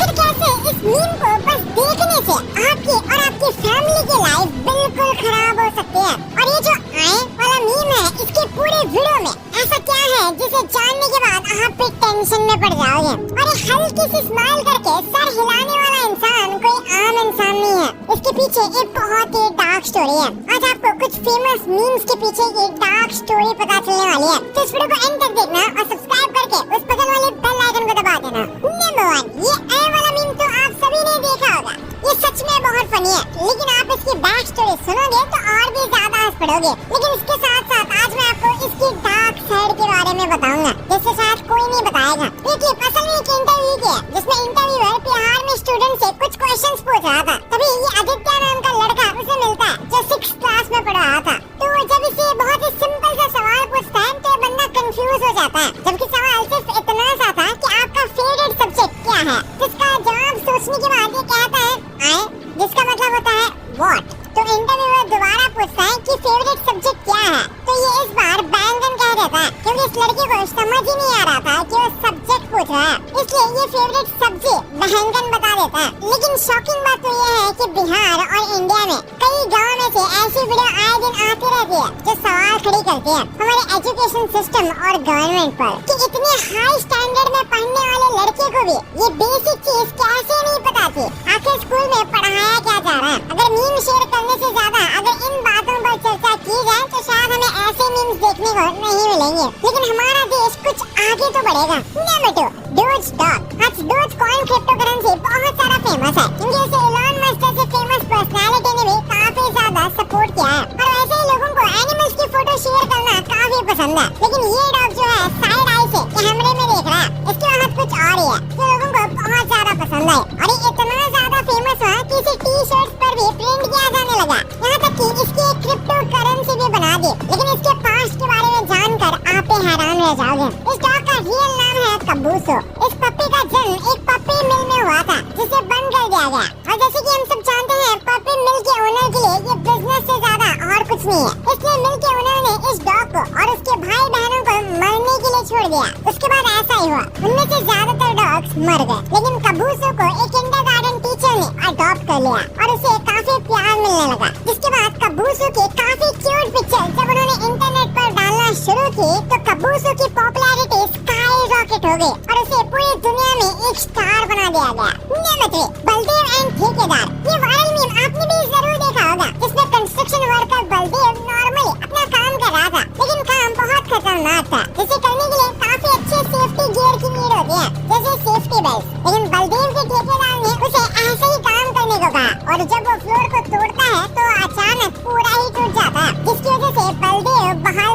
आखिर कैसे इस मीम को बस देखने से आपकी और आपकी फैमिली की लाइफ बिल्कुल खराब हो सकती है। और ये जो आए वाला मीम है, इसके पूरे वीडियो में ऐसा क्या है जिसे जानने के बाद आप भी टेंशन में पड़ जाओगे। और ये हल्की सी स्माइल करके सर हिलाने वाला इंसान कोई आम इंसान नहीं है, इसके पीछे एक बहुत ही डार्क स्टोरी है। आज आपको कुछ फेमस मीम्स के पीछे की डार्क स्टोरी पता चलने वाली है, तो इस वीडियो को एंड तक देखना और सब्सक्राइब करके उस बगल वाले बेल आइकन को दबा देना। नंबर 1, ये ए वाला मीम तो आप सभी ने देखा होगा। ये सच में बहुत फनी है, लेकिन आप इसकी बैक स्टोरी सुनोगे तो और भी ज्यादा हंस पड़ोगे। लेकिन इसके साथ साथ आज मैं आपको इसकी डार्क साइड के बारे में बताऊंगा, जिससे शायद कोई नहीं बताएगा। ये क्लिप असल में एक इंटरव्यू की है, जिसमें इंटरव्यूअर बिहार में स्टूडेंट से कुछ क्वेश्चंस पूछ रहा था। तभी ये आदित्य नाम का लड़का उसे मिलता है, जो 6th क्लास में पढ़ रहा था। तो जब इसे बहुत ही सिंपल सा सवाल पूछता है तो बंदा कंफ्यूज हो जाता है, जबकि सवाल सिर्फ इतना सा था कि आपका फेवरेट सब्जेक्ट क्या है। जिसका जवाब सोचने के बाद ये कहता है आई, जिसका मतलब होता है व्हाट। तो इंटरव्यूअर दोबारा पूछता है कि फेवरेट सब्जेक्ट क्या है, तो ये इस बार बैंगन कह देता है, क्योंकि इस लड़के को समझ ही नहीं आ रहा था कि वो सब्जेक्ट पूछ रहा है, इसलिए ये फेवरेट सब्जी बैंगन बता देता है। लेकिन शॉकिंग बात तो ये है कि बिहार और इंडिया में कई गाँव में से ऐसी वीडियो आए दिन आती रहती है जो सवाल खड़ी करती है हमारे एजुकेशन सिस्टम और गवर्नमेंट पर, कि इतने हाई स्टैंडर्ड में पढ़ने वाले लड़के को भी ये बेसिक चीज कैसे नहीं पता थी। आखिर स्कूल में पढ़ाया क्या जा रहा है। अगर मीम शेयर करने से ज्यादा अगर इन बातों पर चर्चा की जाए तो शायद हमें ऐसे मीम्स देखने को नहीं मिलेंगे, लेकिन हमारा देश कुछ आगे तो बढ़ेगा। Number 2, dose dog. आज डोज कॉइन क्रिप्टो करेंसी बहुत सारा फेमस है, क्योंकि इसे एलन मस्क जैसे फेमस पर्सनालिटी ने भी काफी ज्यादा सपोर्ट किया है। और वैसे ही लोगों को एनिमल्स की फोटो शेयर करना काफी पसंद है, लेकिन ये डॉग जो है साइड आई से कैमरे में देख रहा है, इसकी बात कुछ और ही है जो लोगों को बहुत ज्यादा पसंद है। और ये इतना ज्यादा फेमस हुआ कि इसे टी-शर्ट्स पर भी प्रिंट किया जाने लगा, यहाँ तक कि इसकी एक क्रिप्टो करेंसी भी बना दी। लेकिन इसके पास्ट के बारे में जानकर आप भी हैरान रह जाओगे। इस डॉग का रियल नाम है कबूसो। इस पप्पी का जन्म एक पप्पी मिल में हुआ था, जिसे बंद कर दिया गया। और जैसे कि हम सब जानते हैं, पप्पी मिल के ओनर के लिए ये बिजनेस से ज्यादा और कुछ नहीं है, इसलिए मिल के ओनर ने इस डॉग को और उसके भाई बहनों को मरने के लिए छोड़ दिया। उसके बाद ऐसा ही हुआ, उनमें से ज्यादातर डॉग्स मर गए, लेकिन कबूसो को एक किंडरगार्टन टीचर ने अडॉप्ट कर लिया और उसे काफी प्यार मिलने लगा। जिसके बाद कबूसो की काफी क्यूट पिक्चर जब उन्होंने इंटरनेट पर डालना शुरू की तो कबूसो की पॉपुलैरिटी स्काई रॉकेट हो गई और उसे पूरी दुनिया में एक स्टार बना दिया गया। नंबर 3, बलदेव एंड ठेकेदार। ये वायरल मीम आपने भी जरूर देखा होगा, जिसमें कंस्ट्रक्शन वर्कर बलदेव नॉर्मली अपना काम कर रहा था, लेकिन काम बहुत खतरनाक था, जिसे करने के लिए काफी अच्छे सेफ्टी गियर की नीड होती है, जैसे सेफ्टी बेल्ट। लेकिन बलदेव के ठेकेदार ने उसे ऐसे ही काम करने को कहा, और जब वो फ्लोर को तोड़ता है तो अचानक पूरा ही टूट जाता है, जिसकी वजह से बलदेव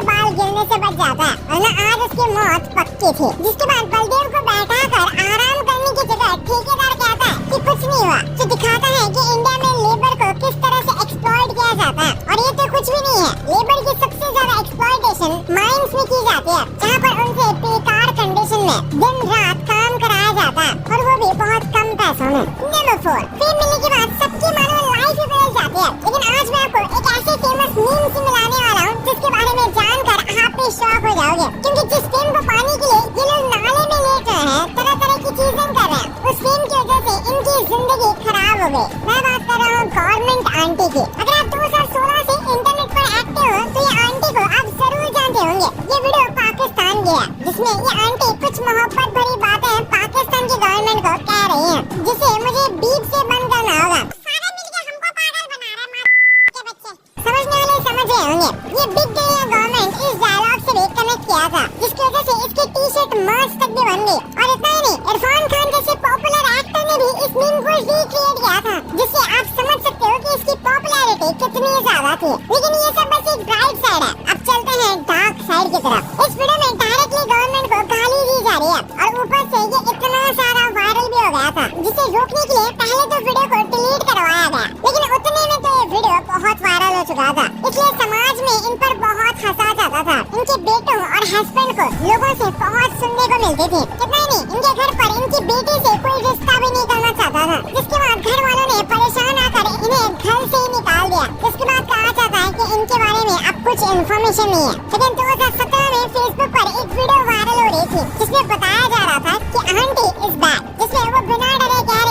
बाल गिरने से बच जाता है, वरना आज उसकी मौत पक्की थी। जिसके बाद बलदेव को बैठाकर आराम करने की जगह ठेकेदार कहता है कि कुछ नहीं हुआ, जो दिखाता है कि इंडिया में लेबर को किस तरह से एक्सप्लॉइट किया जाता है। और ये तो कुछ भी नहीं है, लेबर की सबसे ज्यादा एक्सप्लॉइटेशन माइंस में की जाती है, जहाँ पर उनसे बेकार कंडीशन में दिन रात काम कराया जाता है, और वो भी बहुत कम पैसों में। नंबर 4, फेम मिलने के बाद सबकी मानो लाइफ ही बदल जाती है, लेकिन आज मैं आपको एक ऐसे फेमस मीम से मिलाने वाला हूँ जिसके बारे में जानकर आप भी शॉक हो जाओगे, क्योंकि जिस फेम को पाने के लिए ये लोग नाले में लेट रहे हैं, तरह तरह की चीजें कर रहे हैं, उस फेम की वजह से इनकी जिंदगी खराब हो गई। मैं बात कर रहा हूँ गवर्नमेंट आंटी की। अगर आप 2016 से इंटरनेट पर एक्टिव हो तो ये आंटी को आप जरूर जानते होंगे। ये वीडियो पाकिस्तान की है, जिसमें ये आंटी कुछ मोहब्बत भरी बातें पाकिस्तान की गवर्नमेंट को कह रही है, जिसे मुझे बीप से बंद करना होगा। समझने वाले समझ रहे होंगे। ये बिग इंडिया गवर्नमेंट इस डायलॉग से भी कनेक्ट किया था, जिसकी वजह से इसकी टी-शर्ट मर्च तक भी बन गई। और इतना ही नहीं, इरफान खान जैसे पॉपुलर एक्टर ने भी इस मीम को रिक्रिएट किया था, जिससे आप समझ सकते हो कि इसकी पॉपुलैरिटी कितनी ज्यादा थी। लेकिन ये सब बस एक ब्राइट साइड है। अब चलते हैं डार्क साइड की तरफ। इस वीडियो में डायरेक्टली गवर्नमेंट को गाली दी जा रही है, और ऊपर से ये इतना सारा वायरल भी हो गया था, जिसे रोकने के लिए पहले तो वीडियो को डिलीट करवाया गया, लेकिन उतने में तो ये वीडियो बहुत वायरल हो चुका था, इसलिए समाज में इन पर बहुत हंसा जाता था। इनके बेटों और हस्बैंड को लोगों से बहुत सुनने को मिलती थी। इतना ही नहीं, इनके घर पर इनकी बेटी से कोई रिश्ता भी नहीं करना चाहता था, जिसके बाद घर वालों ने परेशान आकर इन्हें घर से ही निकाल दिया। इसके बाद कहा जाता है कि इनके बारे में अब कुछ इन्फॉर्मेशन नहीं है। लेकिन 2017 में फेसबुक पर एक वीडियो वायरल हो रही थी, जिसमें बताया जा रहा था कि आंटी इज बैक, जिसमें वो बिना डरे कह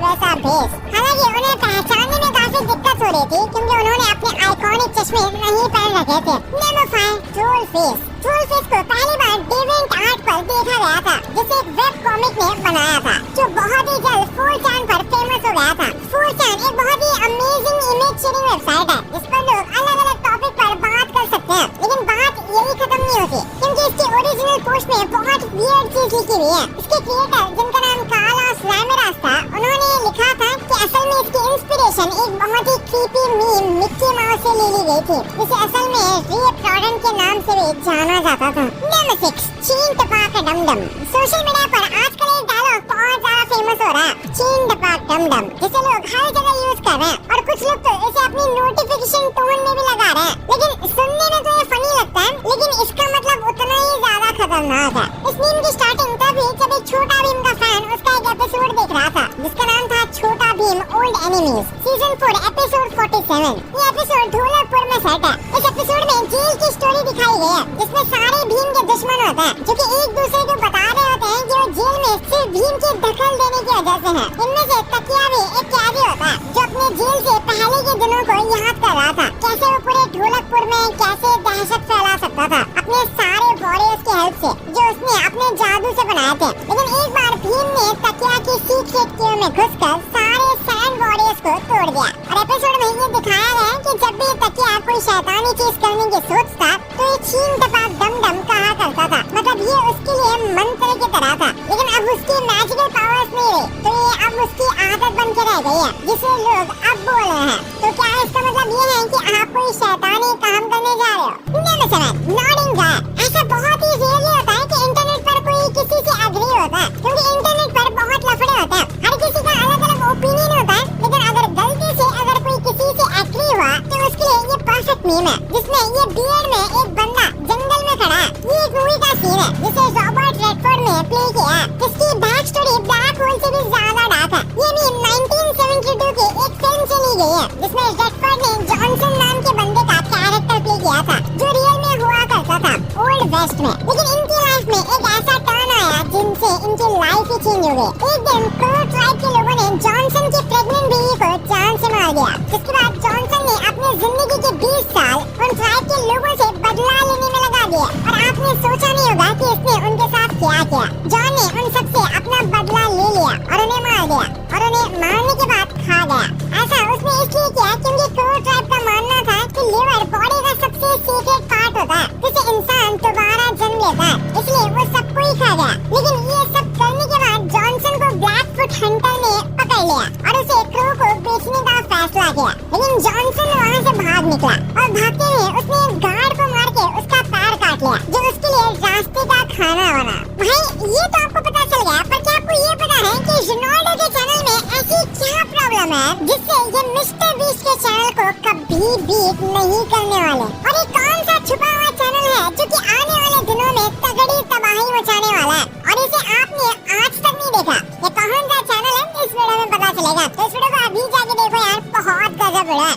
वैसा भेष। हालांकि उन्हें पहचानने में काफी दिक्कत हो रही थी क्योंकि उन्होंने अपने आइकॉनिक चश्मे नहीं पहन रखे थे। Number 5 troll face. Troll face को पहली बार डेविएंट आर्ट पर देखा गया था जिसे एक वेब कॉमिक ने बनाया था जो बहुत ही जल्द 4chan पर फेमस हो गया था। 4chan एक बहुत ही अमेजिंग इमेज शेयरिंग वेबसाइट है जिस पर लोग अलग अलग टॉपिक पर बात कर सकते हैं, लेकिन बात यही खत्म नहीं होती क्योंकि इसकी ओरिजिनल पोस्ट में बहुत वियर्ड चीज लिखी हुई है। इसके क्रिएटर जिनका नाम कार्लोस रामिरेस था, उन्होंने लिखा था कि असल में इसकी इंस्पिरेशन एक बहुत ही क्रीपी मीम मिक्की माउस से ले ली गई थी जिसे असल में रेप रॉडन के नाम से भी जाना जाता था। नंबर 6 चीन टपाक डमडम। सोशल मीडिया पर आजकल एक डायलॉग बहुत ज्यादा फेमस हो रहा है, चीन टपाक डमडम, जिसे लोग हर जगह यूज कर रहे हैं और कुछ लोग तो इसे अपनी नोटिफिकेशन टोन में भी लगा रहे हैं। लेकिन सुनने में तो ये फनी लगता है, लेकिन इसका मतलब उतना ही ज्यादा खतरनाक है। इस मीम की स्टार्टिंग तभी जब एक छोटा भीम का फैन उसका एक एपिसोड देख रहा था जिसका नाम था छोटा Bhim old enemies season 4 episode 47। ये एपिसोड ढोलकपुर में सेट है। इस एपिसोड में जेल की स्टोरी दिखाई गई है जिसमें सारे भीम के दुश्मन होते हैं जो कि एक दूसरे को बता रहे होते हैं कि वो जेल में सिर्फ भीम की दखल देने की वजह से है। इनमें से तकिया भी एक कैदी होता है जो अपने जेल से पहले के दिनों को याद कर रहा था, कैसे वो पूरे ढोलकपुर में कैसे दहशत फैला सकता था अपने सारे वॉरियर्स की हेल्प से जो उसने अपने जादू से बनाए थे। लेकिन एक बार भीम ने तकिया की सीक्रेट कीओ में घुसकर सारे सैंड वॉरियर्स को तोड़ दिया। और एपिसोड में ये दिखाया गया कि जब भी तकिया कोई शैतानी चीज करने की सोचता तो ये चीन टपाक डमडम कहा करता था, मतलब ये उसके लिए मंत्र की तरह था। लेकिन अब उसकी मैजिकल पावर्स नहीं रही तो ये अब उसकी आदत बन के रह गई है जिसे लोग अब बोल रहे हैं। तो क्या इसका मतलब ये है कि आप कोई शैतानी काम करने जा रहे हो? नंबर 7 नॉडिंग गाय। ऐसा बहुत ही रेयरली होता है कि इंटरनेट पर कोई किसी से एग्री होता है क्योंकि इंटरनेट पर बहुत लफड़े होते हैं, हर किसी का अलग अलग ओपिनियन होता है। लेकिन अगर गलती से अगर कोई किसी से एग्री हुआ तो उसके लिए ये परफेक्ट मीम है जिसमें ये बियर्ड में एक बंदा जंगल में खड़ा है। ये एक मूवी का सीन है जिसे रॉबर्ट रेडफोर्ड ने प्ले किया है। इसकी बैक स्टोरी ब्लैक होल से भी ज्यादा डार्क है। ये मीम 1972 के एक फिल्म से ली गई है जिसमें रेडफोर्ड ने जॉनसन नाम के बंदे का कैरेक्टर प्ले किया था जो रियल में हुआ करता था ओल्ड वेस्ट में। लेकिन इनकी लाइफ में एक ऐसा टर्न आया जिनसे इनकी लाइफ ही चेंज हो गई। एक दिन क्रो ट्राइब के लोगों ने जॉनसन की प्रेग्नेंट बीवी को जान से मार दिया, जिसके बाद जॉनसन ने अपनी जिंदगी के 20 साल उन ट्राइब के लोगों से बदला लेने में लगा दिया। और आपने सोचा नहीं होगा कि इसने उनके साथ क्या किया। जॉन ने उन सबसे अपना बदला ले लिया और उन्हें मार दिया और उन्हें मारने के बाद खा गया। ऐसा उसने इसलिए किया क्योंकि क्रो ट्राइब का मानना था कि लिवर बॉडी का सबसे सीक्रेट पार्ट होता है जिसे इंसान दोबारा जन्म लेता है, इसलिए वो सबको ही खा गया। लेकिन ये सब करने के बाद जॉनसन को ब्लैकफुट हंटर ने पकड़ लिया और उसे क्रो को बेचने का फैसला किया। लेकिन जॉनसन वहाँ से भाग निकला और भागते हुए उसने एक गार्ड को मार के उसका पैर काट लिया जो उसके लिए रास्ते का खाना बना। भाई ये तो आपको पता चल गया, पर क्या आपको ये पता है कि रोनाल्डो के चैनल में ऐसी क्या प्रॉब्लम है जिससे ये मिस्टर बीस्ट के चैनल को कभी बीट नहीं करने वाले? और ये कौन सा छुपा हुआ चैनल है जो कि आने वाले दिनों में तगड़ी तबाही मचाने वाला है और इसे आपने आज तक नहीं देखा? ये कौन सा चैनल है इस वीडियो में पता चलेगा। तो इस वीडियो को अभी जाके देखो यार, बहुत गजब है।